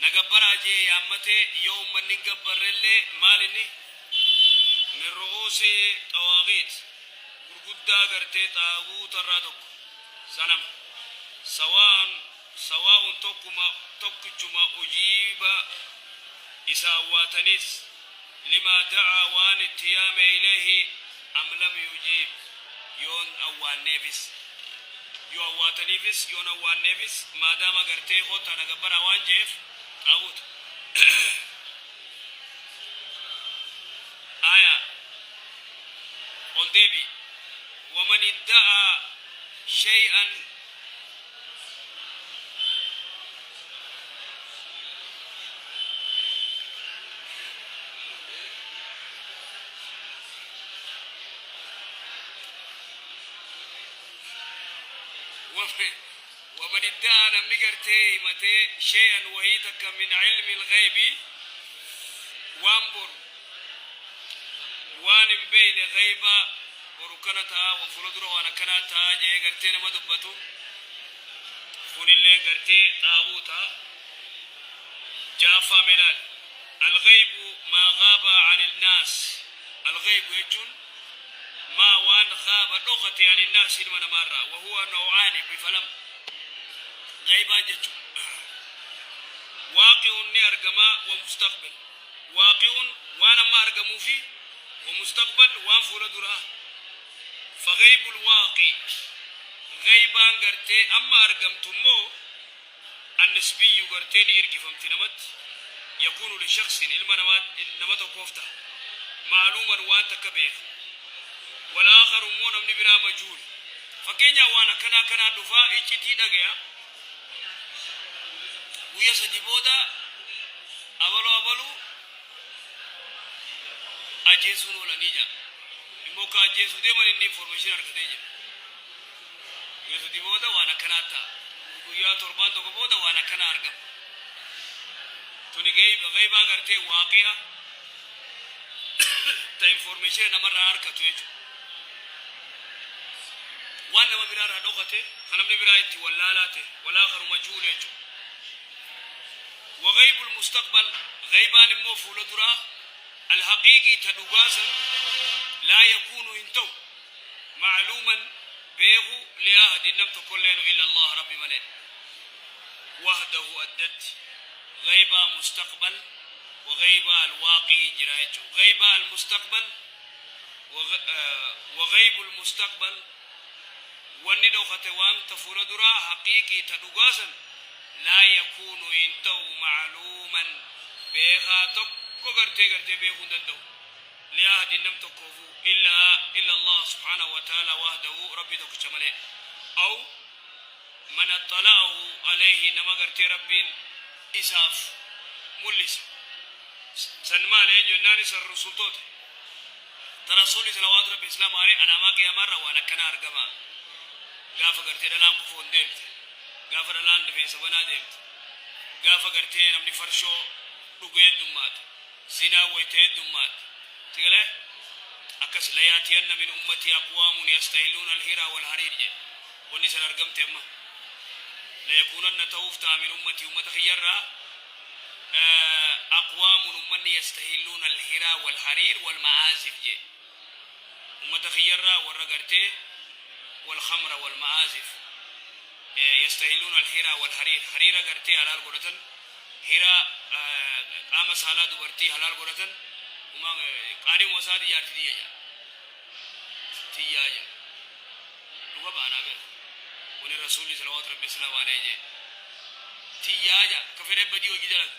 نجبر أجي يامته يوم من نجبر اللي مالني من رؤوس طواغيت قرقدا قرتي طاغوت الرادق سنم سواء تكما أجيب إساواتنيس لما دعا وان التيام إليه أم لم يجيب يون أوان نيفس يو أوان نيفس يون أوان نيفس ما دام قرتي خوتا نقبر أوان جيف طاغوت آية قل ديبي ومن ادعى شيئا ومن ادعى نمقرتي متى شيئا وهيتك من علم الغيب وانبر وان بين غيبة وركنتها وفردر وانا كنتها جاي قرتي نما دبتو خون اللي قرتي طاغوتا جافا ملال الغيب ما غاب عن الناس الغيب يجون ما وان غاب لغتي عن الناس المن مرة وهو نوعان بفلم غيبا جتو واقع نرجما ومستقبل واقع وانا ما ارجمو فيه ومستقبل وان فولدرا فغيب الواقع غيبا غرتي اما ارجمتمو النسبي غرتني ارجفمت نمت يكون لشخص المنوات نمت كوفتا معلوما وانت كبير والآخر مون من برا مجهول فكينيا وانا كنا دفا ايتي دغيا ويا سجيبودا أولو أجيسون ولا نيجا إموكا أجيسو دي من إني إنفورميشن أركتيجي ويا سجيبودا وانا كناتا ويا تربان تكبودا وانا كنا أركب توني غيبا غرتي واقعا تا إنفورميشن نمر أركتو يجو وانا ما برا دوغته خنم برا يتي ولالاته والآخر مجهول يجو وغيب المستقبل غيبان موفول درا الحقيقي تدوغاسا لا يكون انتو معلوما بيغو لأحد لم تكن لنا إلا الله رب ملئ وحده أدت غيبا مستقبل وغيبا الواقع جرايته غيبا المستقبل وغيب المستقبل وندو ختوان تفول درا حقيقي تدوغاسا لا يكون انتو معلوما بيغا تكو غرتي بيغو دندو لأحد لم تكوفو إلا الله سبحانه وتعالى وحده ربي تكو شمالي أو من اطلعه عليه نما غرتي ربين إساف ملس سنما لين يناني سر رسولتوت ترسولي صلوات ربي إسلام عليه على ما كيامر وانا كنا أرقما غافة غرتي دلام كفون ديمت غافة دلان دفين سبنا ديمت غافة غرتي نمني فرشو لغير دمات زنا ويتين دمات تقول أكس لياتين من أمتي أقوام يستهلون الهرى والحرير جي ونسل أرقمت أما ليكونن توفتا من أمتي خيرا أقوام من يستهلون الهرى والحرير والمعازف جي خيرا ورقرتي والخمر والمعازف يستهلون الهرى والحرير حرير قرتي حلال قرتن هرى قامس حلال دبرتي حلال قرتن وما قارم وسادي يارتي دي تياجا لغا بانا بير وني رسول صلى الله عليه وسلم تياجا كفر بدي وجي دلك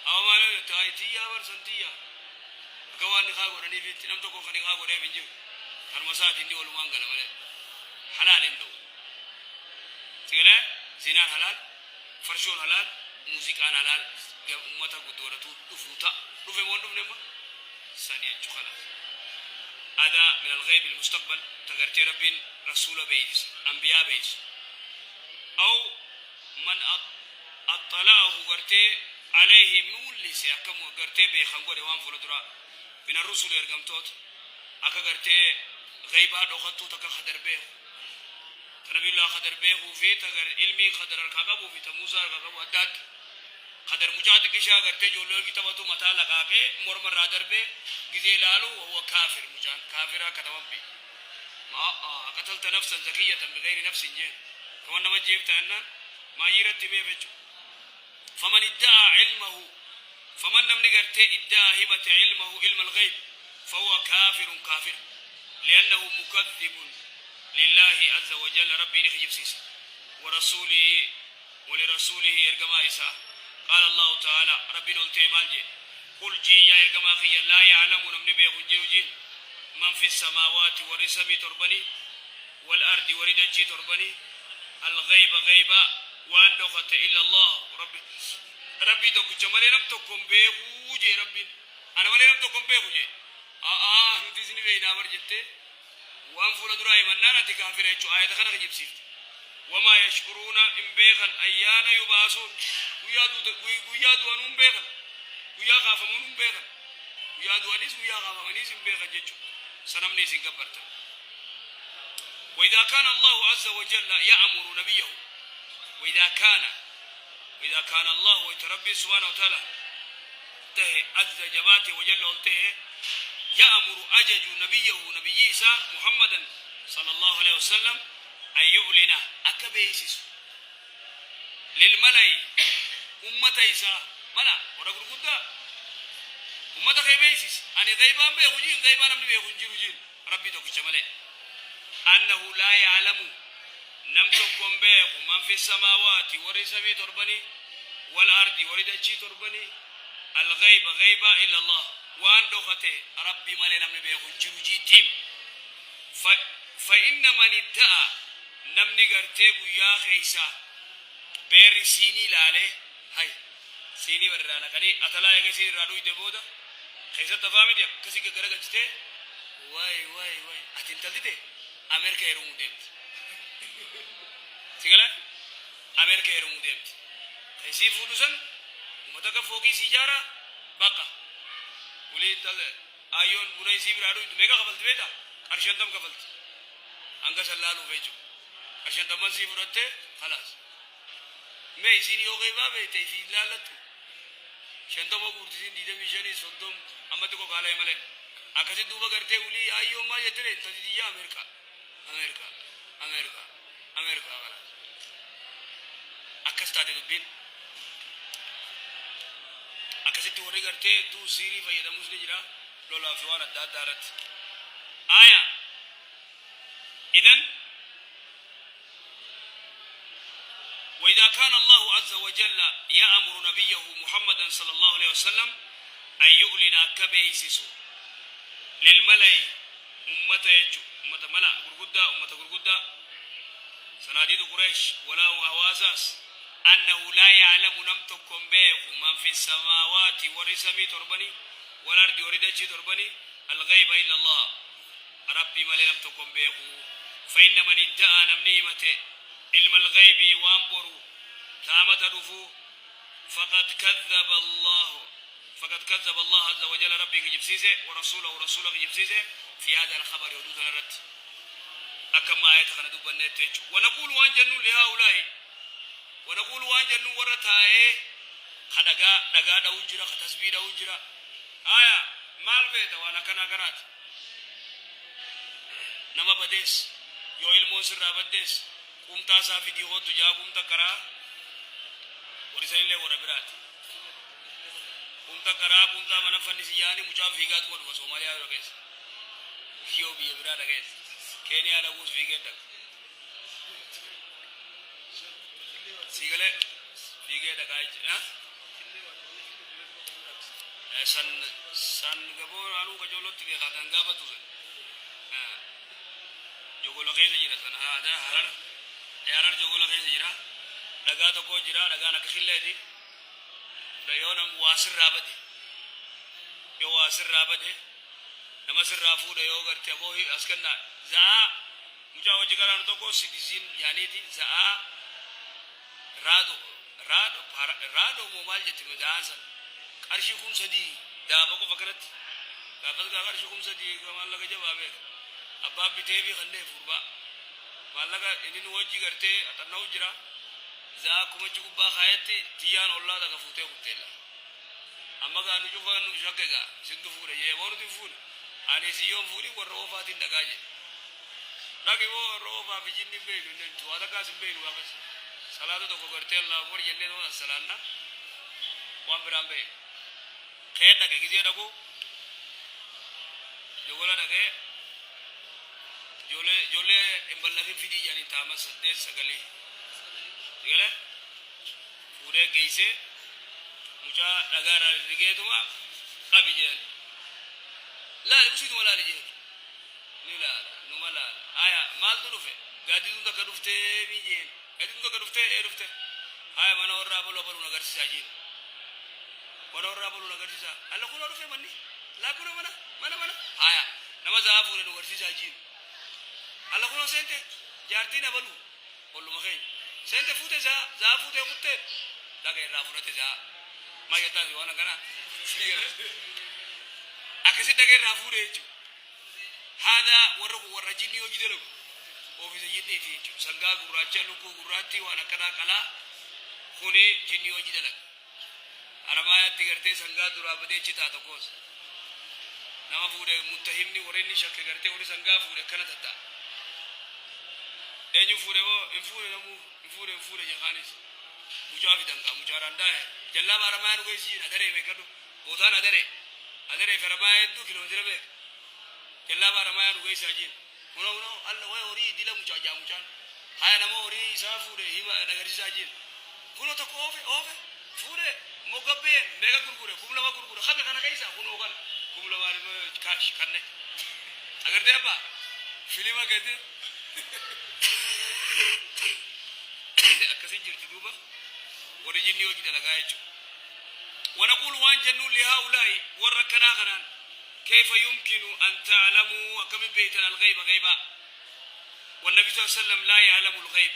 او ما تاي تيا ور سنتيا كوان خاغو رني في نم تو كو خني خاغو ري بنجو كان مسادي دي ول وانغلا مله حلال اندو تيلا زنا حلال فرشون حلال موسيقى حلال امتا غدورتو دفوتا دفه موندو نما ثانيه خلاص هذا من الغيب المستقبل تغرتي ربين رسول بيس انبياء بيس او من اطلعه غرتي عليه مولي سيكم غرتي بي خنغوري وان فلدرا من الرسل يرغمتوت اكا غرتي غيبا دوخطو تك خدر به نبي الله خدر به في تغر علمي خدر الكعب في تموزا الكعب وداد قدر مجاد كيشا غرتي جولو كتابته متا لقاكه مرمر رادر به غزي لالو وهو كافر مجان كافر كتب بي ما قتلت نفسا زكية بغير نفس جين كمان ما جيبت أن ما يرتب بيفجو فمن ادعى علمه فمن لم نقرتي ادعى هبة علمه علم الغيب فهو كافر كافر لأنه مكذب لله عز وجل ربي نخجب سيسي ورسوله ولرسوله يرجما إساء قال الله تعالى ربي نلتي مالجي قل جي يا يرجما خي لا يعلم نمني بيخجر جين من في السماوات ورسمي تربني والأرض وردجي تربني الغيب غيبا وأن دخت إلا الله ربي تو كجمالي نم تو كم بيخوجي ربي أنا مالي نم تو كم بيخوجي نتيزني بينا ورجتة وأن فول دراي مننا تكافر أيشو آية خنا خجيب سيفت وما يشكرون إن بيخن أيانا يباسون ويادو أنهم بيخن ويا خافمون بيخن ويادو أنيس ويا خافمانيس بيخن جيتشو سنمني سنكبرتا وإذا كان الله عز وجل يأمر نبيه وإذا كان الله ويتربي سبحانه وتعالى ته عز جباته وجل انته يأمر أجج نبي عيسى محمدا صلى الله عليه وسلم أن يعلن أكبيسس للملأ أمة عيسى ملا ورغل قد أمة خيبيسس أن غيبان بيخجين غيبان من بيخجين ربي توكش ملأ أنه لا يعلم نمتكم بيخ من في السماوات ورسمي تربني والأرض وردتشي تربني الغيب غيبا إلا الله وأن دخته ربي ملأ نمن بيخجين تيم فإن من ادعى نمني قرتيب يا خيسا بير سيني لالي هاي سيني ورانا كني أتلا يكسي رادو يدبودا خيسا تفاهمي دي كسي كغرق جته واي أتنتلتي أمريكا يروم ديمت سيقلا أمريكا يروم ديمت خيسي فلوسن ومتك فوقي سيجارة بقى ولي تل آيون بناي سيب رادو يدميكا قبلت بيتا أرشان تم قبلت أنك سلالو فيجو أرشان تم سيب رته خلاص ما يسيني هو غيبا بيتا في لالتو شنتم وقورتين ديدا ميشاني صدوم أما تكو قالا يمالي أكاسي دوبا کرتے ولي آيو ما يترين تجديا أمريكا والا أكاس تاتي دبين أكاسي توري کرتے دو سيري فيدا مسلي جرا لولا فوانا دارت آية إذن وإذا كان الله عز وجل يأمر نبيه محمدا صلى الله عليه وسلم أن يعلن كبيسسو للملأ أمة يجو أمة ملأ غرغدة سناديد قريش ولا هوازاس أنه لا يعلم نمتكم بيخ من في السماوات ورسمي تربني والأرض وردجي تربني الغيب إلا الله ربي ملأ نمتكم بيخ فإن من ادعى نمنيمة علم الغيب وانبروا تامة رفو فقد كذب الله عز وجل ربي كجبسيسه ورسوله كجبسيسه في هذا الخبر يودود نرد أكما آيات خنا دوبنا تيجو ونقول وانجنوا لهؤلاء ونقول وانجنوا ورتاء خدغا دوجرا ختصبي دوجرا آية مال بيت وانا كنات نما بديس يو الموسر رابديس قمتا صافي دي هو تجا قمتا كرا ورسالة وربرات قمتا كرا قمتا من فنسياني مجاب فيقات قد وصوماليا ركيس كيو بيبرا ركيس كينيا نقول فيقات سيقلة فيقات ركايج san gabor anu kajolo tiga katan gaba tu jogolo kaya jira san ada harar jogolo kaya jira daga to ko jira daga na khille di da yonam wasir rabade namasir rafu da yo garte bo askanna za mujawo jigara to ko citizen yani ti za rado mo malje timu dansa arshikum sadi da bako fakarat ka fasga arshikum sadi ga mallaga jawabe abba bitebi khande furba mallaga inin woji garte atanau jira زاكم تجوبا خايتي تيان الله دا كفوتي قتلا أما كانوا جوفا نشككا سند فوري يورد فوري أنا سيوم فوري والروفات الدجاجة لكن هو روفا في جنب بيلو ننتو هذا كاس بيلو بس صلاة دكتور الله مور يلي نو السلام وامبرام بي خير دكه كذي دكو جولا دكه جولة إمبلغين في دي يعني تاما سدة سجلي سجلة پورے کیسے مجھا اگر رگے تو ابھی جان لا اسی تو ملا لیجیے نیلا نمالا آیا مال تو رفے گادی تو کا رفتے بھی جین گادی تو کا رفتے آیا منور رابلو بلو نگر ساجین منور رابلو نگر سا اللہ کو رفے منی لا کو منا آیا نماز ابو نگر ساجین الله كنا سنت جارتينا بلو قولوا ما خير سنت فوتة زا فوتة فوتة لكن رافورة زا ما يتابع وانا كنا أكيد لكن رافورة هذا ورجيني وجدله وفي زيني تيجي سانغا غراچا لوكو غراتي وانا كنا كلا خوني جيني وجدله أرمايا تيجرتي سانغا درابدي چتا تكوس نما فورة متهمني وريني شك كرتي وري سانغا فورة كنا تتا enyu fure wo infure na mu infure jahanis mujafi danga mujaranda jalla baraman ko si na dare me kadu botan adare feramaye 2 kilometer be jalla baraman ko si ajin uno Allah wa ori dila mujaja mujan haya na mo ori safure hima nagari sajin kuno to ko ove fure mogabe mega gurgure kumla ma gurgure khabe kana kaisa kuno kan kumla ma kash kanne agar de ba filima kete أكثر جدوبا ورجيني وجد لقايتو ونقول وانجنوا لهؤلاء وركنا غنان كيف يمكن أن تعلموا وكم بيتنا الغيب غيبا والنبي صلى الله عليه وسلم لا يعلم الغيب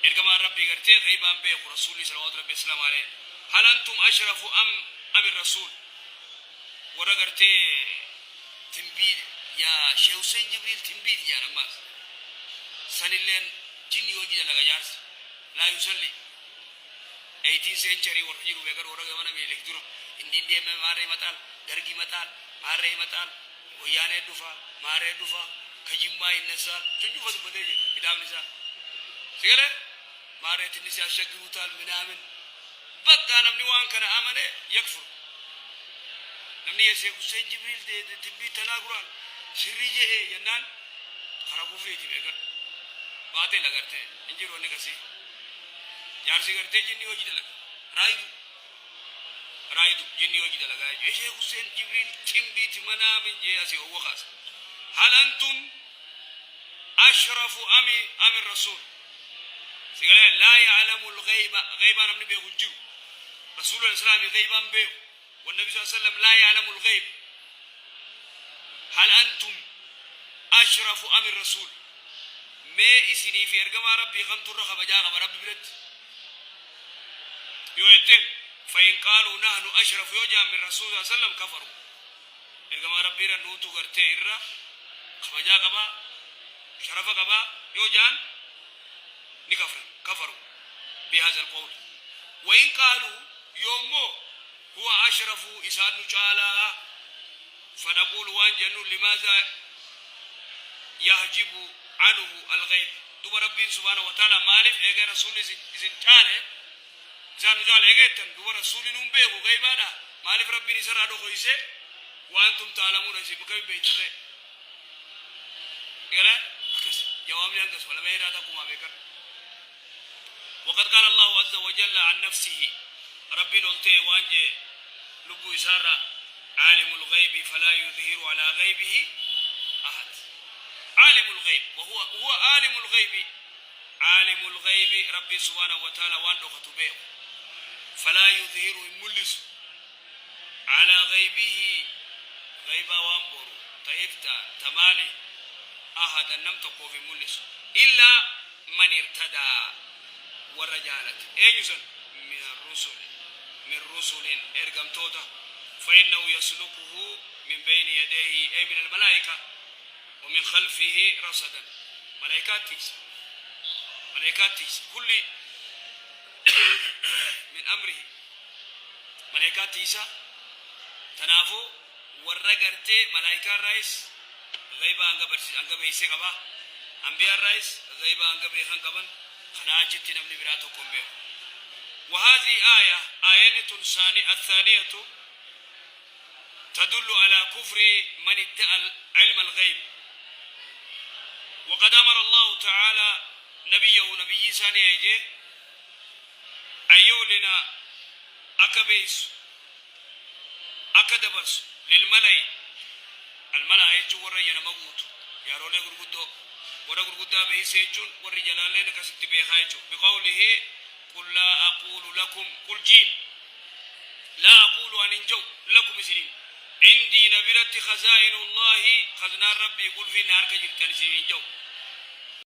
إرجما ربي قرتي غيبا بيق رسولي صلى الله عليه وسلم عليه هل أنتم أشرف أم الرسول ورقرتي تنبيد يا شيخ حسين جبريل تنبيد يا نماز سنلين جني وجد لغا جارس لا يصلي 18 century ورجيرو بيغر ورغا وانا ميلك دورو اندي دي ماري متال درغي متال ماري متال ويانه دوفا ماري دوفا كجيما النسال تنجو فدو بدي كتاب نساء سيله ماري تنسي شغوتال منامن بقى نمني وان كان امنه يكفر نمني شيخ حسين جبريل دي تبي تناغران سريجه ينان خرابو فريجي بيغر बातें लगाते हैं इंजर होने का सी यार से करते जिन्नी हो जिधर लगा राइडू जिन्नी हो जिधर लगा ये शेख हुसैन जिब्रील थिम्बी थिमना में ये ऐसे हुआ खास हल अंतुम अशरफु अमी रसूल सिगले ला यालमुल गैबा नमनी बेहुज्जू रसूलुल्लाह सल्लल्लाहु अलैहि गैबा बेहु والنبي صلى الله عليه وسلم لا يعلم الغيب هل أنتم أشرف أم الرسول ما إسني في أرجما ربي خمت الرخبة جاء ربي برد يوتين فإن قالوا نحن أشرف يوجا من رسول الله صلى الله عليه وسلم كفروا أرجما ربي رنوتو كرتي إرّا خبجا كبا شرف كبا يوجان نكفر كفروا بهذا القول وإن قالوا يومو هو أشرف إسان نجالا فنقول وانجنوا لماذا يحجب عنه الغيب دوب ربي سبحانه وتعالى مالف اجى رسول إذن تعالى إذن نجال اجى تن دوب رسول نمبه غيبانا مالف ربي نسر هذا خويسه وأنتم تعلمون إذا بكم بيتره يلا أكس جواب يانكس ولا ما يرادا كوما بكر وقد قال الله عز وجل عن نفسه ربي نلته وانجه لبو إسارة عالم الغيب فلا يظهر على غيبه أحد عالم الغيب وهو عالم الغيب ربي سبحانه وتعالى وانده خطبه فلا يظهر ملس على غيبه غيبا وانبر طيبتا تمالي أحد نمتقو في ملس إلا من ارتدى والرجالة أيضا من رسل إرقم توتا فإنه يسلكه من بين يديه أي من الملائكة ومن خلفه رصدا ملائكات تيس ملائكاتيس كل من أمره ملائكاتيسا تنافو ورقرتي ملائكة الرئيس غيبا أنقا بيسي قبا أنبياء الرئيس غيبا أنقا بيخان قبا خناجت نمني براتكم بيه. وهذه آية الثانية تدل على كفر من ادعى علم الغيب. وقد أمر الله تعالى نبي ثاني يجي أيولنا أكبيس أكدبس للملأ الملأ يجوا ورينا مغوت يا رولي غرغدو ورا غرغدا بيسيجون وري جلالين كستي بيخايجو بقوله قل لا أقول لكم قل جيل لا أقول أن انجو لكم سنين عندي نبرة خزائن الله خزنا ربي قل في نار كجرتان سنين جو